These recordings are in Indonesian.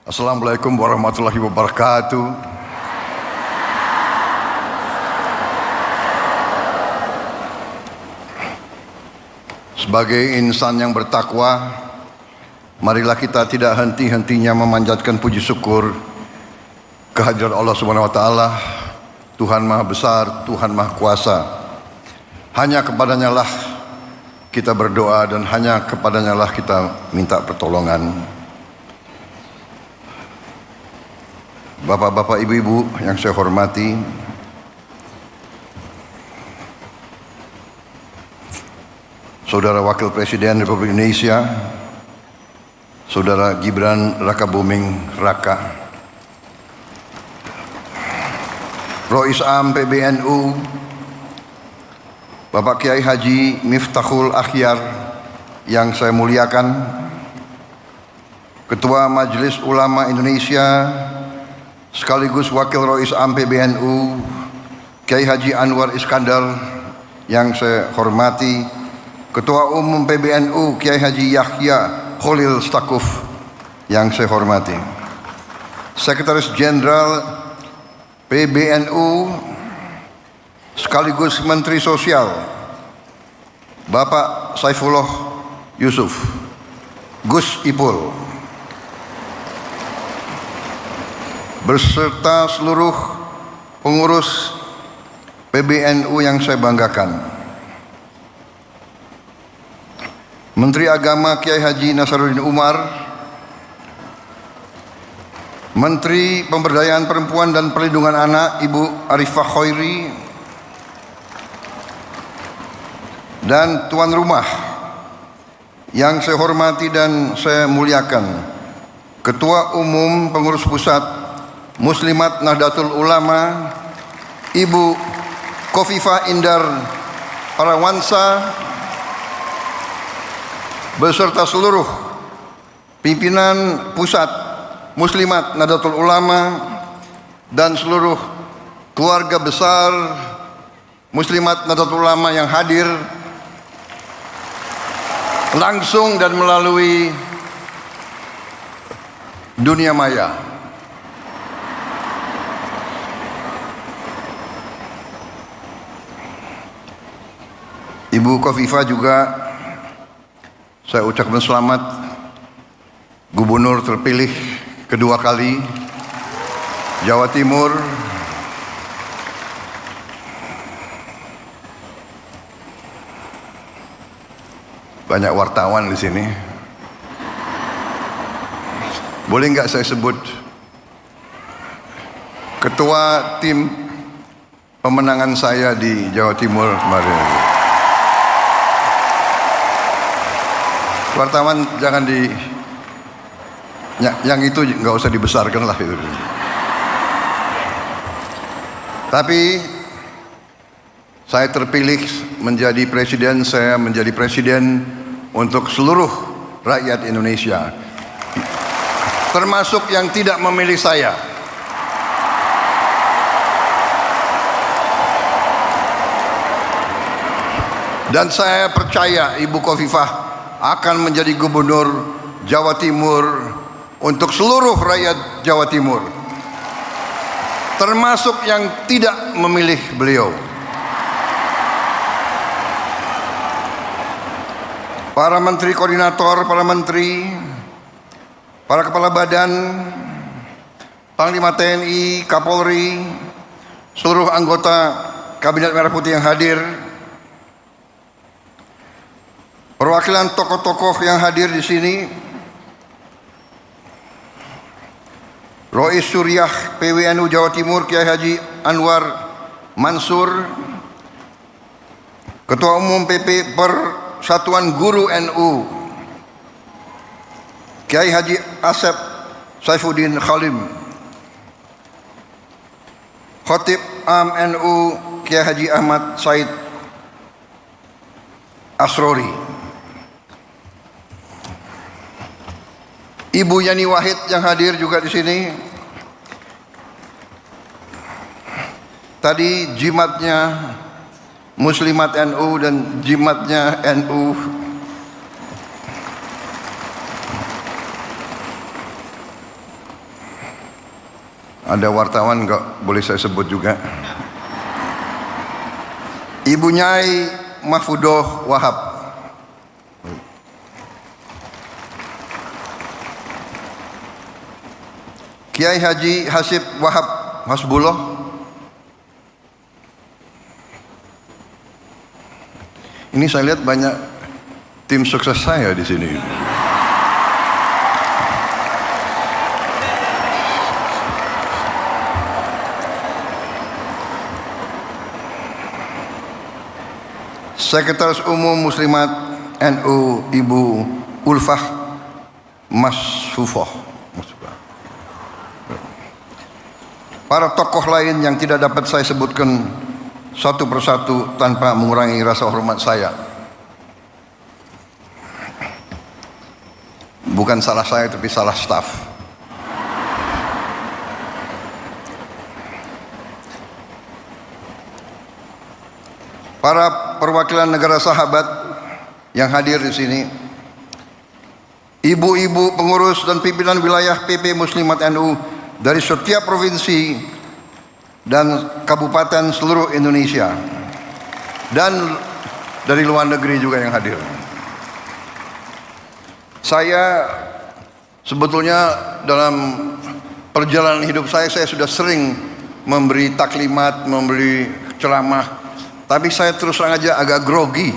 Assalamualaikum warahmatullahi wabarakatuh. Sebagai insan yang bertakwa, marilah kita tidak henti-hentinya memanjatkan puji syukur kehadirat Allah Subhanahu wa taala, Tuhan Maha Besar, Tuhan Maha Kuasa. Hanya kepadanya lah kita berdoa dan hanya kepadanya lah kita minta pertolongan. Bapak-bapak, ibu-ibu yang saya hormati, Saudara Wakil Presiden Republik Indonesia, Saudara Gibran Rakabuming Raka, Rois Am PBNU, Bapak Kiai Haji Miftahul Akhyar yang saya muliakan, Ketua Majelis Ulama Indonesia sekaligus Wakil Rois Am PBNU Kiai Haji Anwar Iskandar yang saya hormati, Ketua Umum PBNU Kiai Haji Yahya Khalil Stakuf yang saya hormati, Sekretaris Jenderal PBNU sekaligus Menteri Sosial Bapak Saifullah Yusuf Gus Ipul, beserta seluruh pengurus PBNU yang saya banggakan, Menteri Agama Kiai Haji Nasaruddin Umar, Menteri Pemberdayaan Perempuan dan Perlindungan Anak Ibu Arifah Khairi, dan tuan rumah yang saya hormati dan saya muliakan, Ketua Umum Pengurus Pusat Muslimat Nahdlatul Ulama Ibu Khofifah Indar Parawansa, beserta seluruh pimpinan Pusat Muslimat Nahdlatul Ulama dan seluruh keluarga besar Muslimat Nahdlatul Ulama yang hadir langsung dan melalui dunia maya. Ibu Khofifah juga saya ucapkan selamat Gubernur terpilih kedua kali Jawa Timur. Banyak wartawan di sini. Boleh nggak saya sebut ketua tim pemenangan saya di Jawa Timur kemarin? Wartawan jangan yang itu nggak usah dibesarkan lah itu. Tapi saya terpilih menjadi presiden, saya menjadi presiden untuk seluruh rakyat Indonesia, termasuk yang tidak memilih saya. Dan saya percaya Ibu Khofifah akan menjadi gubernur Jawa Timur untuk seluruh rakyat Jawa Timur, termasuk yang tidak memilih beliau. Para menteri koordinator, para menteri, para kepala badan, Panglima TNI, Kapolri, seluruh anggota Kabinet Merah Putih yang hadir, perwakilan tokoh-tokoh yang hadir di sini, Rois Suriah PWNU Jawa Timur Kiai Haji Anwar Mansur, Ketua Umum PP Persatuan Guru NU Kiai Haji Asep Saifuddin Khalim, Khatib Am NU Kiai Haji Ahmad Said Asrori, Ibu Yani Wahid yang hadir juga di sini. Tadi jimatnya Muslimat NU dan jimatnya NU Ada wartawan nggak boleh saya sebut juga. Ibu Nyai Mahfudoh Wahab. Kiai Haji Hasib Wahab Hasbullah. Ini saya lihat banyak tim sukses saya di sini. Sekretaris Umum Muslimat NU Ibu Ulfah Masfufoh. Para tokoh lain yang tidak dapat saya sebutkan satu persatu tanpa mengurangi rasa hormat saya. Bukan salah saya tapi salah staf. Para perwakilan negara sahabat yang hadir di sini, ibu-ibu pengurus dan pimpinan wilayah PP Muslimat NU dari setiap provinsi dan kabupaten seluruh Indonesia, dan dari luar negeri juga yang hadir. Saya sebetulnya dalam perjalanan hidup saya sudah sering memberi taklimat, memberi ceramah, tapi saya terus terang aja agak grogi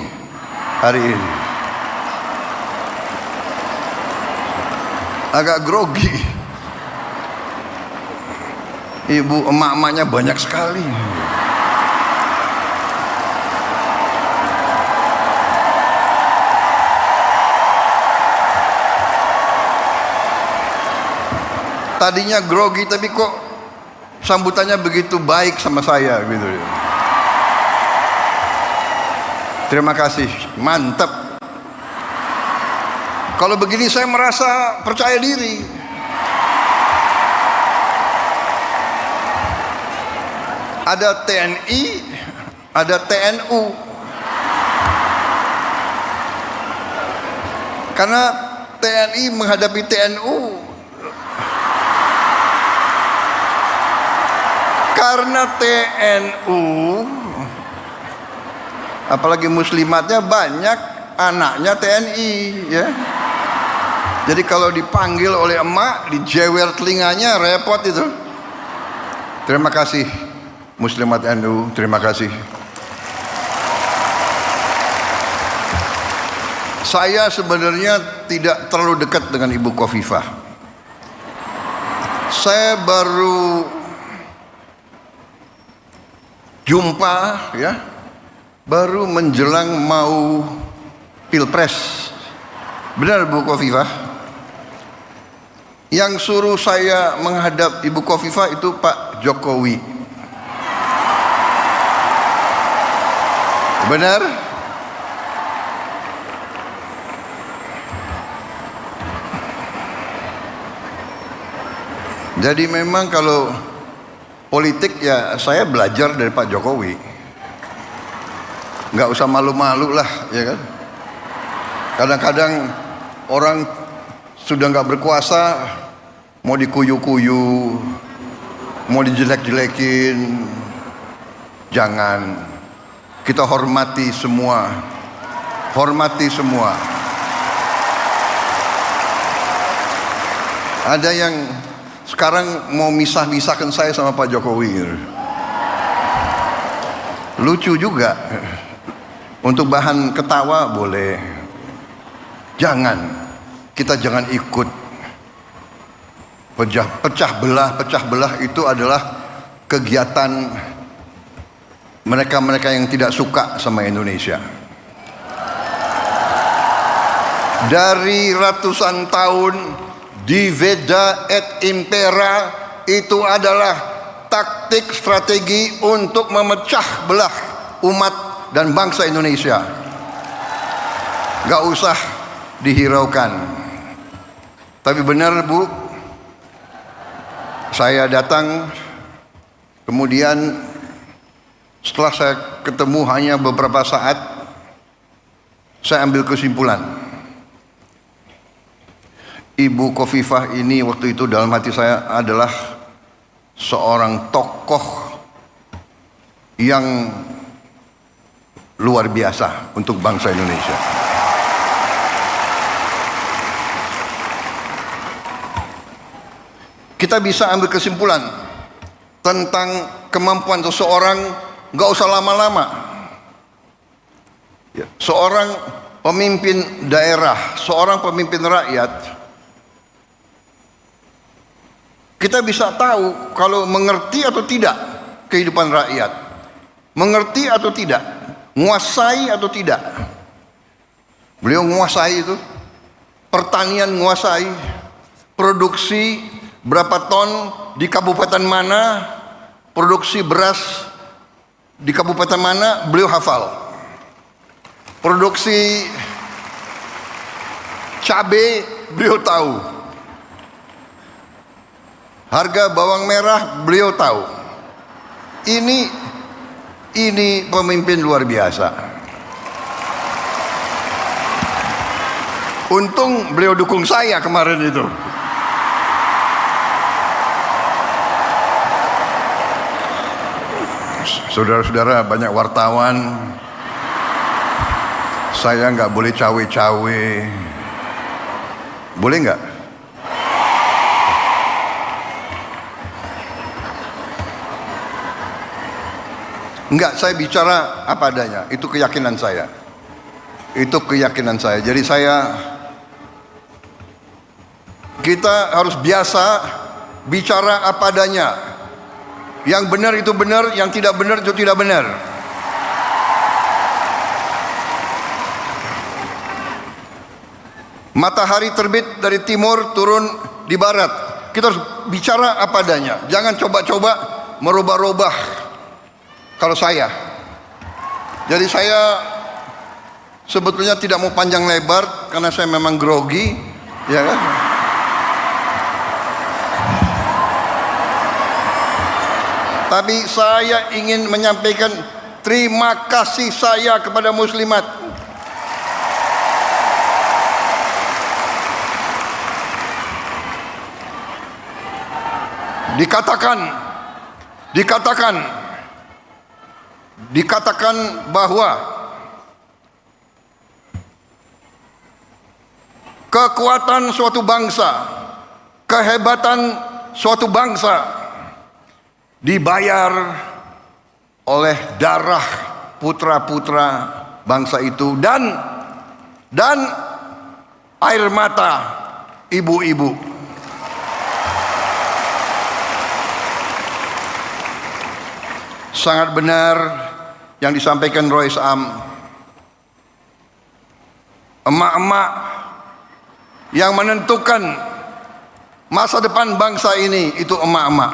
hari ini. Agak grogi. Ibu emak-emaknya banyak sekali. Tadinya grogi tapi kok sambutannya begitu baik sama saya gitu. Terima kasih, mantap. Kalau begini saya merasa percaya diri. Ada TNI, ada TNU. Karena TNI menghadapi TNU. Karena TNU, apalagi muslimatnya banyak anaknya TNI, ya. Jadi kalau dipanggil oleh emak, dijewer telinganya, repot itu. Terima kasih Muslimat NU, terima kasih. Saya sebenarnya tidak terlalu dekat dengan Ibu Khofifah. Saya baru jumpa, ya, baru menjelang mau Pilpres. Benar Bu Khofifah? Yang suruh saya menghadap Ibu Khofifah itu Pak Jokowi. Benar? Jadi memang kalau politik ya saya belajar dari Pak Jokowi. Nggak usah malu-malu lah, ya kan? Kadang-kadang orang sudah nggak berkuasa, mau dikuyu-kuyu, mau dijelek-jelekin, jangan. Kita hormati semua, hormati semua. Ada yang sekarang mau misah-misahkan saya sama Pak Jokowi. Lucu juga. Untuk bahan ketawa boleh. Jangan, kita jangan ikut pecah belah itu adalah kegiatan mereka-mereka yang tidak suka sama Indonesia. Dari ratusan tahun diveda et impera itu adalah taktik strategi untuk memecah belah umat dan bangsa Indonesia. Gak usah dihiraukan. Tapi benar Bu, saya datang, kemudian setelah saya ketemu hanya beberapa saat, saya ambil kesimpulan. Ibu Khofifah ini waktu itu dalam hati saya adalah seorang tokoh yang luar biasa untuk bangsa Indonesia. Kita bisa ambil kesimpulan tentang kemampuan seseorang, nggak usah lama-lama. Seorang pemimpin daerah, seorang pemimpin rakyat, kita bisa tahu kalau mengerti atau tidak kehidupan rakyat, mengerti atau tidak, menguasai atau tidak. Beliau menguasai itu, pertanian menguasai, produksi berapa ton di kabupaten mana, produksi beras di kabupaten mana, beliau hafal. Produksi cabai beliau tahu. Harga bawang merah beliau tahu. Ini pemimpin luar biasa. Untung beliau dukung saya kemarin itu. Saudara-saudara, banyak wartawan, saya nggak boleh cawe-cawe. Boleh nggak? Enggak, saya bicara apa adanya. Itu keyakinan saya. Itu keyakinan saya. Jadi kita harus biasa bicara apa adanya. Yang benar itu benar, yang tidak benar itu tidak benar. Matahari terbit dari timur, turun di barat. Kita harus bicara apa adanya. Jangan coba-coba merubah-rubah. Kalau saya, jadi saya sebetulnya tidak mau panjang lebar karena saya memang grogi, ya kan? Tapi saya ingin menyampaikan terima kasih saya kepada muslimat. Dikatakan bahwa kekuatan suatu bangsa, kehebatan suatu bangsa dibayar oleh darah putra-putra bangsa itu dan air mata ibu-ibu. Sangat benar yang disampaikan Rois Am. Emak-emak yang menentukan masa depan bangsa ini itu emak-emak.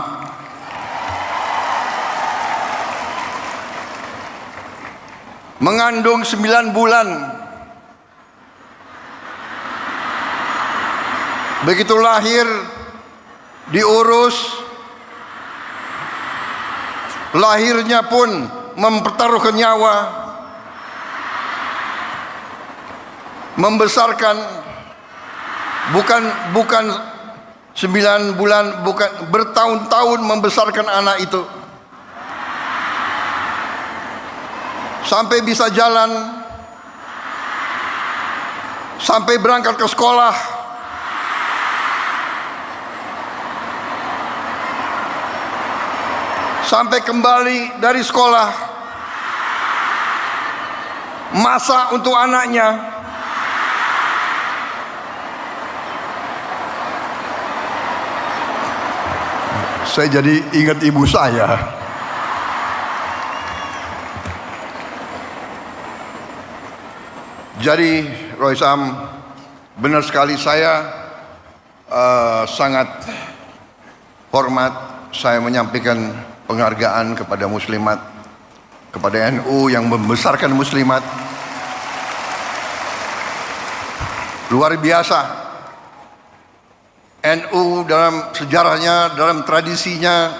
Mengandung 9 bulan. Begitu lahir diurus, lahirnya pun mempertaruhkan nyawa, membesarkan bukan 9 bulan, bukan bertahun-tahun membesarkan anak itu sampai bisa jalan, sampai berangkat ke sekolah, sampai kembali dari sekolah, masak untuk anaknya. Saya jadi ingat ibu saya. Jadi Rois Am, benar sekali, saya sangat hormat, saya menyampaikan penghargaan kepada muslimat, kepada NU yang membesarkan muslimat. Luar biasa. NU dalam sejarahnya, dalam tradisinya,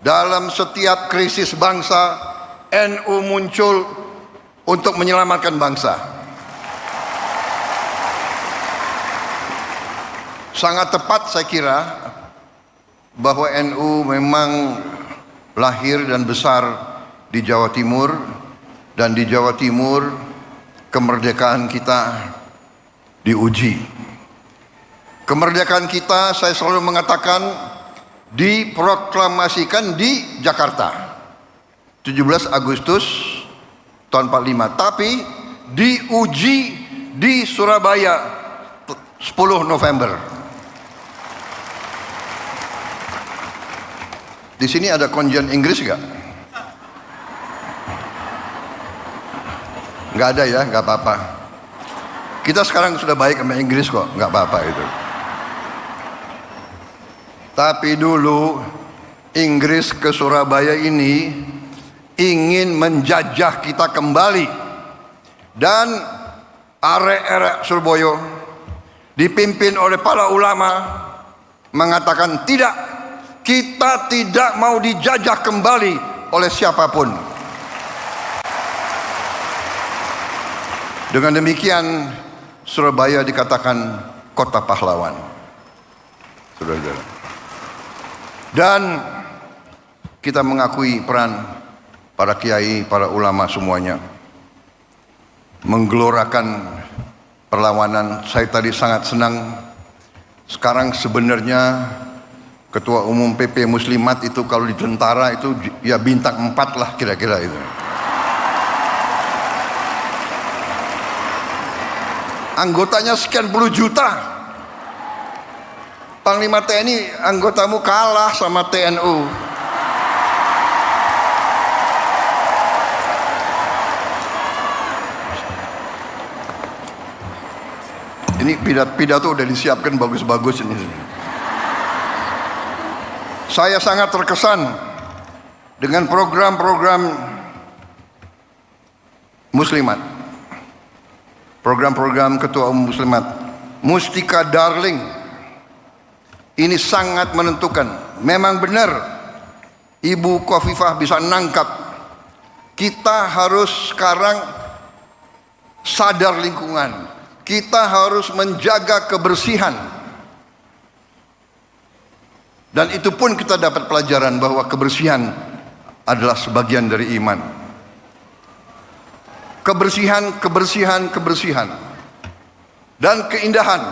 dalam setiap krisis bangsa, NU muncul untuk menyelamatkan bangsa. Sangat tepat saya kira bahwa NU memang lahir dan besar di Jawa Timur, dan di Jawa Timur kemerdekaan kita diuji. Kemerdekaan kita, saya selalu mengatakan, diproklamasikan di Jakarta 17 Agustus tahun 45, tapi diuji di Surabaya 10 November. Di sini ada konjen Inggris nggak? Nggak ada ya, nggak apa-apa. Kita sekarang sudah baik sama Inggris kok, nggak apa-apa itu. Tapi dulu Inggris ke Surabaya ini ingin menjajah kita kembali, dan arek-arek Surabaya dipimpin oleh para ulama mengatakan tidak, kita tidak mau dijajah kembali oleh siapapun. Dengan demikian Surabaya dikatakan kota pahlawan, saudara-saudara. Dan kita mengakui peran para kiai, para ulama semuanya menggelorakan perlawanan. Saya tadi sangat senang. Sekarang sebenarnya Ketua Umum PP Muslimat itu kalau di tentara itu ya bintang 4 lah kira-kira itu. Anggotanya sekian puluh juta. Panglima TNI anggotamu kalah sama TNU. Ini pidato udah disiapkan bagus-bagus ini. Saya sangat terkesan dengan program-program Muslimat, program-program Ketua Umum Muslimat. Mustika Darling ini sangat menentukan. Memang benar Ibu Khofifah bisa nangkap. Kita harus sekarang sadar lingkungan. Kita harus menjaga kebersihan. Dan itu pun kita dapat pelajaran bahwa kebersihan adalah sebagian dari iman. Kebersihan, kebersihan, kebersihan. Dan keindahan.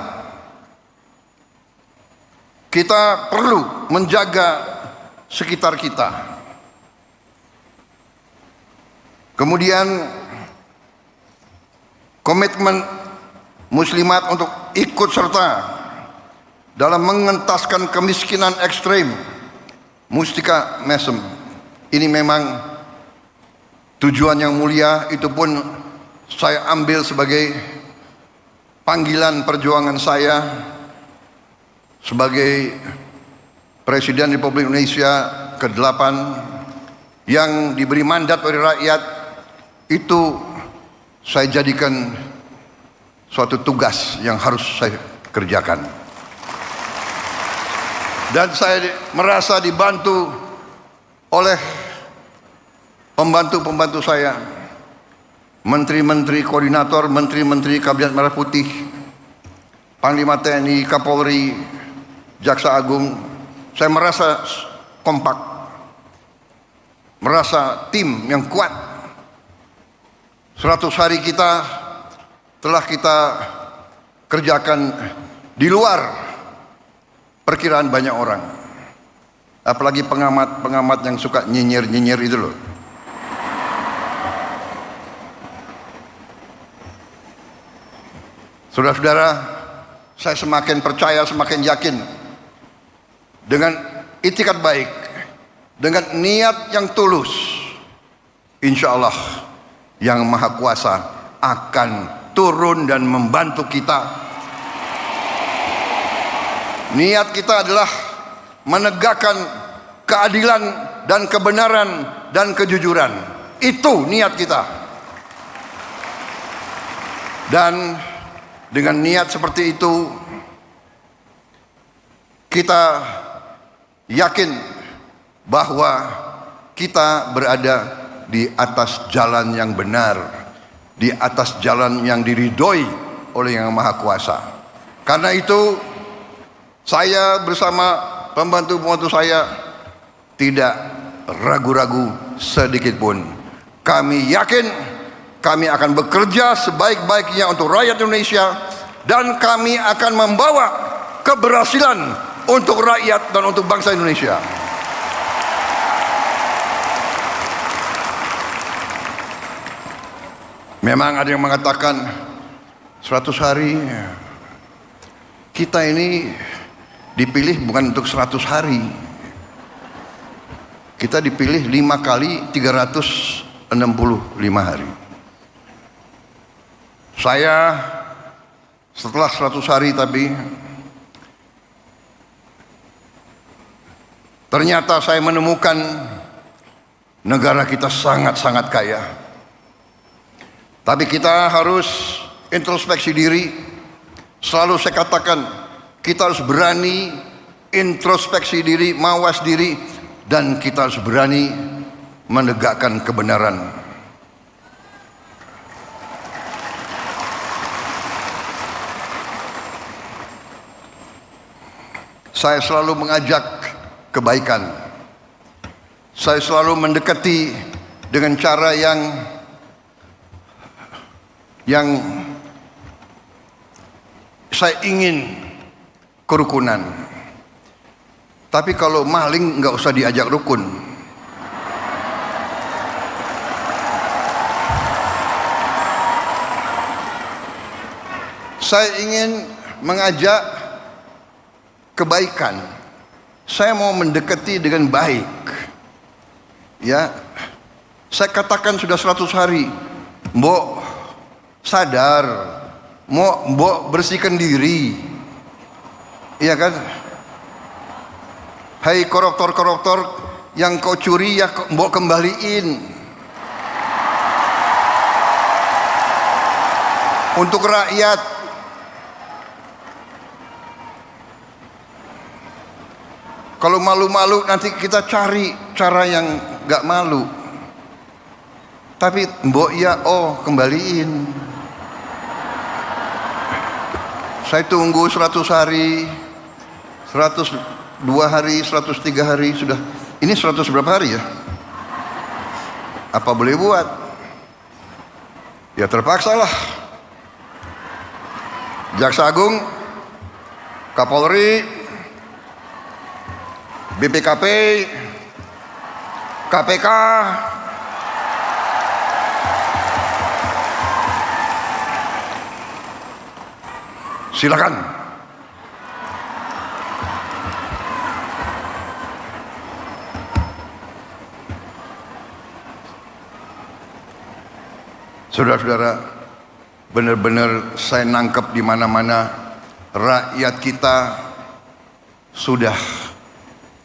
Kita perlu menjaga sekitar kita. Kemudian komitmen Muslimat untuk ikut serta dalam mengentaskan kemiskinan ekstrem. Mustika Mesem ini memang tujuan yang mulia. Itu pun saya ambil sebagai panggilan perjuangan saya sebagai Presiden Republik Indonesia ke-8 yang diberi mandat oleh rakyat. Itu saya jadikan suatu tugas yang harus saya kerjakan. Dan saya merasa dibantu oleh pembantu-pembantu saya, menteri-menteri koordinator, menteri-menteri Kabinet Merah Putih, Panglima TNI, Kapolri, Jaksa Agung. Saya merasa kompak, merasa tim yang kuat. 100 hari kita telah kita kerjakan di luar perkiraan banyak orang. Apalagi pengamat-pengamat yang suka nyinyir-nyinyir itu loh. Saudara-saudara, saya semakin percaya, semakin yakin dengan itikat baik, dengan niat yang tulus, insya Allah Yang Maha Kuasa akan turun dan membantu kita. Niat kita adalah menegakkan keadilan dan kebenaran dan kejujuran. Itu niat kita. Dan dengan niat seperti itu, kita yakin bahwa kita berada di atas jalan yang benar, di atas jalan yang diridhoi oleh Yang Maha Kuasa. Karena itu, saya bersama pembantu-pembantu saya tidak ragu-ragu sedikit pun. Kami yakin kami akan bekerja sebaik-baiknya untuk rakyat Indonesia, dan kami akan membawa keberhasilan untuk rakyat dan untuk bangsa Indonesia. Memang ada yang mengatakan 100 hari. Kita ini dipilih bukan untuk 100 hari. Kita dipilih 5 kali 365 hari. Saya setelah 100 hari tapi ternyata saya menemukan negara kita sangat-sangat kaya. Tapi kita harus introspeksi diri. Selalu saya katakan, kita harus berani introspeksi diri, mawas diri, dan kita harus berani menegakkan kebenaran. Saya selalu mengajak kebaikan. Saya selalu mendekati dengan cara yang saya ingin kerukunan. Tapi kalau maling nggak usah diajak rukun. Saya ingin mengajak kebaikan. Saya mau mendekati dengan baik. Ya, saya katakan sudah 100 hari. Mbok sadar, mbok bersihkan diri. Iya kan? Hai koruptor-koruptor yang kau curi, ya mbok kembaliin. Untuk rakyat. Kalau malu-malu nanti kita cari cara yang gak malu. Tapi mbok ya kembaliin. Saya tunggu 100 hari, 102 hari, 103 hari sudah. Ini 100 berapa hari ya? Apa boleh buat? Ya terpaksa lah. Jaksa Agung, Kapolri, BPKP, KPK, silakan. Saudara-saudara, benar-benar saya nangkep di mana-mana rakyat kita sudah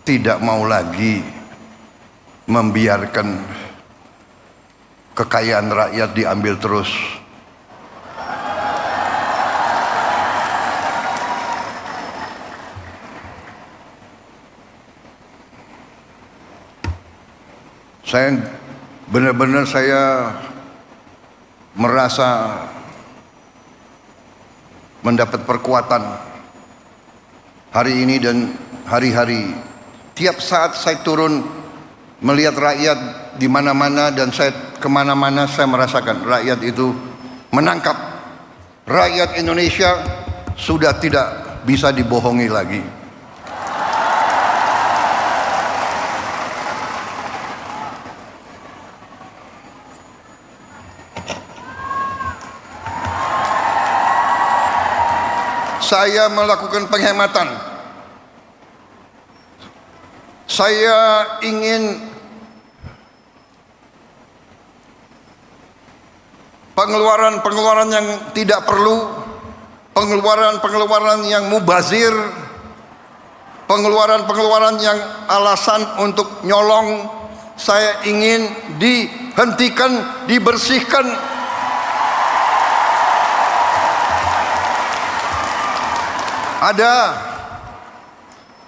tidak mau lagi membiarkan kekayaan rakyat diambil terus. Saya benar-benar merasa mendapat perkuatan hari ini dan hari-hari. Tiap saat saya turun melihat rakyat di mana-mana, dan saya kemana-mana saya merasakan rakyat itu menangkap. Rakyat Indonesia sudah tidak bisa dibohongi lagi. Saya melakukan penghematan. Saya ingin pengeluaran-pengeluaran yang tidak perlu, pengeluaran-pengeluaran yang mubazir, pengeluaran-pengeluaran yang alasan untuk nyolong, saya ingin dihentikan, dibersihkan.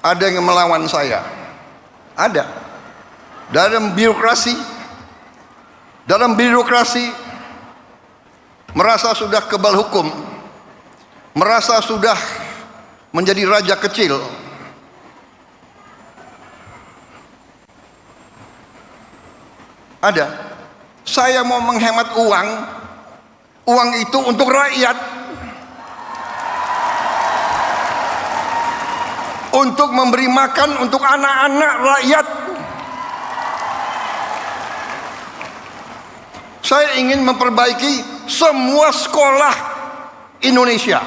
Ada yang melawan saya. Ada. Dalam birokrasi merasa sudah kebal hukum, merasa sudah menjadi raja kecil. Ada. Saya mau menghemat uang, uang itu untuk rakyat, untuk memberi makan untuk anak-anak rakyat. Saya ingin memperbaiki semua sekolah Indonesia.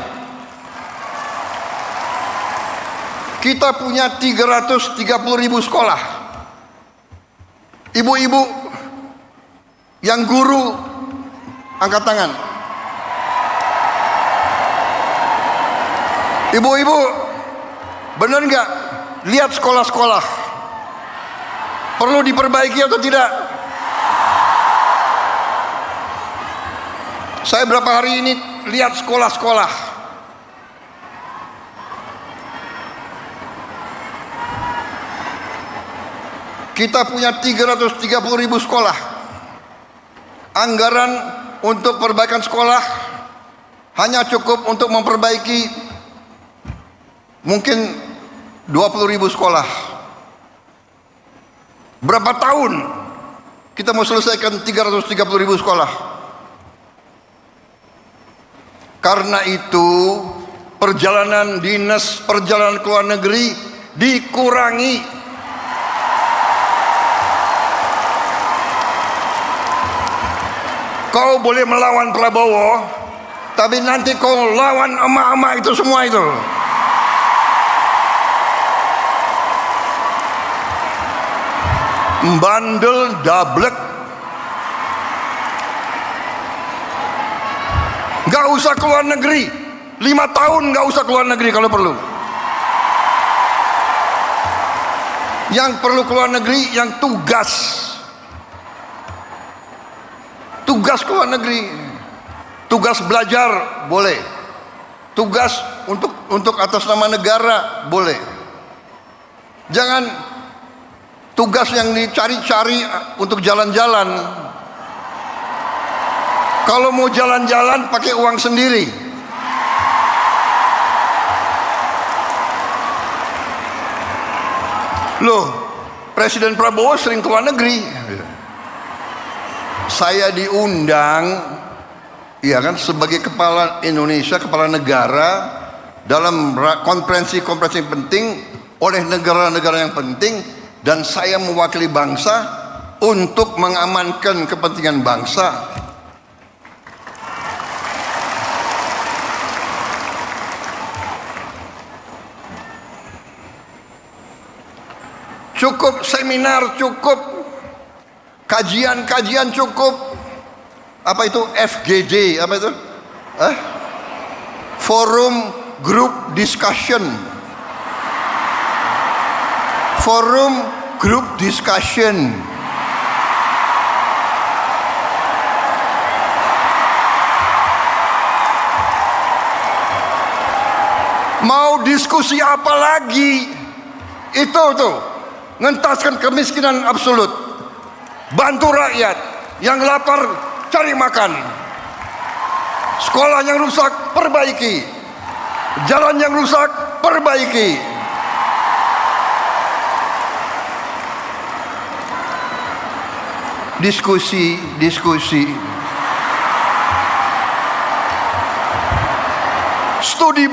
Kita punya 330.000 sekolah. Ibu-ibu yang guru, angkat tangan. Ibu-ibu, benar nggak? Lihat sekolah-sekolah, perlu diperbaiki atau tidak? Saya berapa hari ini lihat sekolah-sekolah. Kita punya 330.000 sekolah. Anggaran untuk perbaikan sekolah hanya cukup untuk memperbaiki mungkin 20.000 sekolah. Berapa tahun kita mau selesaikan 330.000 sekolah? Karena itu perjalanan dinas, perjalanan ke luar negeri dikurangi. Kau boleh melawan Prabowo, tapi nanti kau lawan emak-emak itu semua itu. Bandel dablek. Gak usah keluar negeri, 5 tahun gak usah keluar negeri kalau perlu. Yang perlu keluar negeri yang tugas keluar negeri, tugas belajar boleh, tugas untuk atas nama negara boleh. Jangan tugas yang dicari-cari untuk jalan-jalan. Kalau mau jalan-jalan pakai uang sendiri. Loh, Presiden Prabowo sering keluar negeri. Saya diundang, ya kan, sebagai kepala Indonesia, kepala negara dalam konferensi-konferensi penting oleh negara-negara yang penting, dan saya mewakili bangsa untuk mengamankan kepentingan bangsa. Cukup seminar, cukup kajian-kajian, cukup apa itu FGD, apa itu? Forum Group Discussion. Forum Group Discussion. Mau diskusi apa lagi? Itu tuh, ngentaskan kemiskinan absolut, bantu rakyat yang lapar cari makan, sekolah yang rusak perbaiki, jalan yang rusak perbaiki. Diskusi. Studi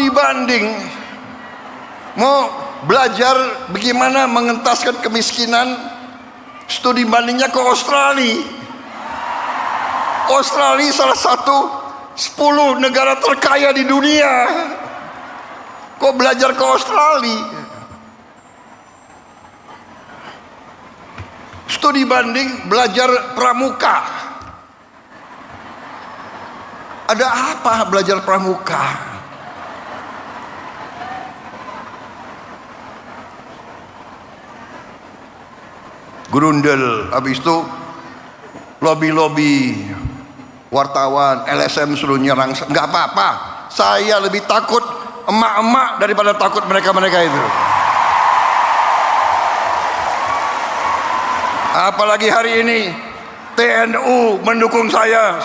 banding. Mau belajar bagaimana mengentaskan kemiskinan, studi bandingnya ke Australia. Australia salah satu 10 negara terkaya di dunia. Kok belajar ke Australia? Studi banding, belajar pramuka. Ada apa belajar pramuka? Grundel, habis itu lobby wartawan, LSM suruh nyerang. Nggak apa-apa, saya lebih takut emak-emak daripada takut mereka-mereka itu. Apalagi hari ini TNU mendukung saya.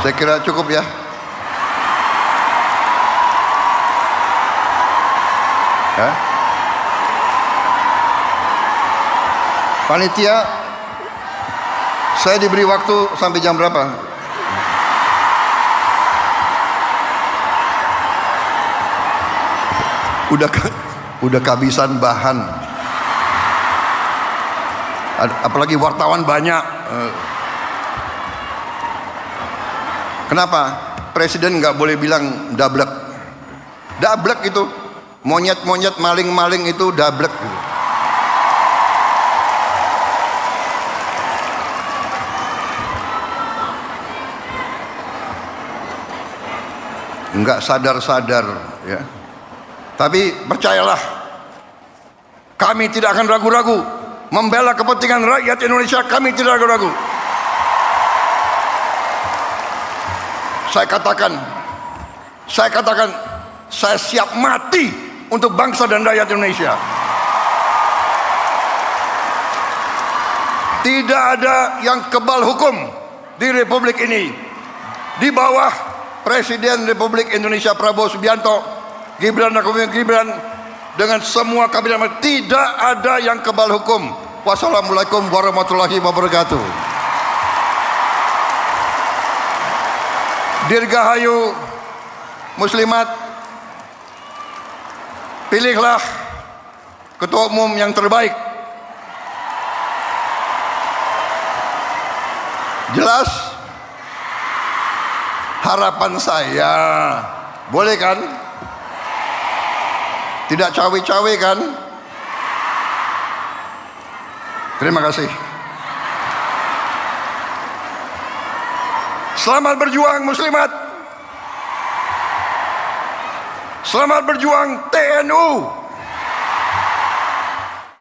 Saya kira cukup ya. Ya. Panitia, saya diberi waktu sampai jam berapa? Udah kehabisan bahan. Apalagi wartawan banyak. Kenapa? Presiden nggak boleh bilang dablek. Dablek itu monyet-monyet, maling-maling itu dablek. Nggak sadar-sadar ya. Tapi percayalah, kami tidak akan ragu-ragu membela kepentingan rakyat Indonesia. Kami tidak ragu-ragu. Saya katakan, saya siap mati untuk bangsa dan rakyat Indonesia. Tidak ada yang kebal hukum di Republik ini. Di bawah Presiden Republik Indonesia Prabowo Subianto, Gibran Raka Buming Gibran, dengan semua kabinet, tidak ada yang kebal hukum. Wassalamualaikum warahmatullahi wabarakatuh. Dirgahayu muslimat, pilihlah ketua umum yang terbaik. Jelas? Harapan saya, boleh kan? Tidak cawe-cawe kan? Terima kasih. Selamat berjuang muslimat. Selamat berjuang TNU.